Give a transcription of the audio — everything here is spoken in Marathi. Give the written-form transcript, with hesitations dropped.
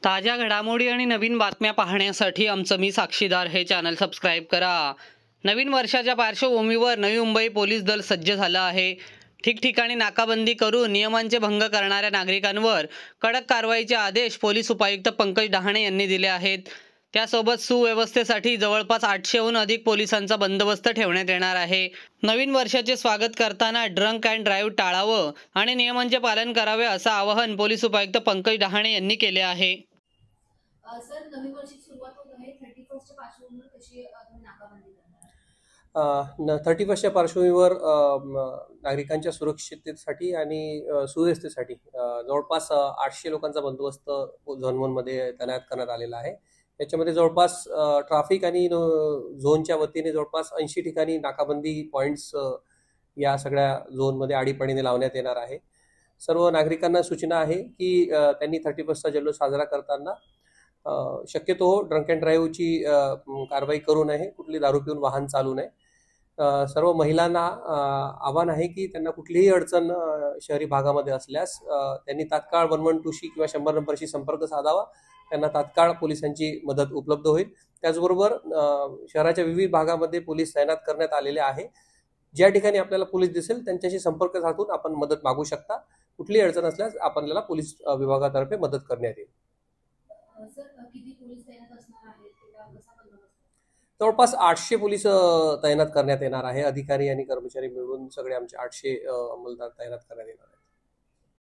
ताज्या घडामोडी आणि नवीन बातम्या पाहण्यासाठी आमचं मी साक्षीदार हे चॅनल सबस्क्राईब करा। नवीन वर्षाच्या पार्श्वभूमीवर नवी मुंबई पोलीस दल सज्ज झालं आहे। ठिकठिकाणी नाकाबंदी करून नियमांचे भंग करणाऱ्या नागरिकांवर कडक कारवाईचे आदेश पोलीस उपायुक्त पंकज डहाणे यांनी दिले आहेत। त्यासोबत सुव्यवस्थेसाठी जवळपास 800हून अधिक पोलिसांचा बंदोबस्त ठेवण्यात येणार आहे। नवीन वर्षाचे स्वागत करताना ड्रंक अँड ड्राईव्ह टाळावं आणि नियमांचे पालन करावे असं आवाहन पोलीस उपायुक्त पंकज डहाणे यांनी केले आहे। सर, नवीन वर्षाची सुरुवात होत आहे 31st च्या पार्श्वभूमीवर कशी तुम्ही नाकाबंदी करणार? 31च्या पार्श्वभूमीवर नागरिकांच्या सुरक्षिततेसाठी आणि सुव्यवस्थेसाठी जवळपास 800 लोकांचा बंदोबस्त झोन 1 मध्ये तैनात करण्यात आलेला आहे। याच्यामध्ये जवळपास ट्रॅफिक आणि झोनच्या वतीने जवळपास 80 ठिकाणी नाकाबंदी पॉइंट्स या सगळ्या झोनमध्ये आडीपणीने लावण्यात येणार आहे। सर्व नागरिकांना सूचना आहे की त्यांनी 31चा जल्लोष साजरा करताना शक्यतो ड्रंक अँड ड्राईव्हची कारवाई करू नये, कुठली दारू पिऊन वाहन चालू नये। सर्व महिलांना आव्हान आहे की त्यांना कुठलीही अडचण शहरी भागामध्ये असल्यास त्यांनी तात्काळ 112शी किंवा 100 नंबरशी संपर्क साधावा। त्यांना तात्काळ पोलिसांची मदत उपलब्ध होईल। त्याचबरोबर शहराच्या विविध भागामध्ये पोलीस तैनात करण्यात आलेले आहे। ज्या ठिकाणी आपल्याला पोलीस दिसेल त्यांच्याशी संपर्क साधून आपण मदत मागू शकता। कुठलीही अडचण असल्यास आपल्याला पोलीस विभागातर्फे मदत करण्यात येईल। सर, किती पोलीस तैनात असणार आहेत? कसा बंदोबस्त? जवळपास 800 पोलीस तैनात करण्यात येणार आहे। अधिकारी आणि कर्मचारी मिळून सगळे आमचे 800 अंमलदार तैनात करण्यात येणार आहे।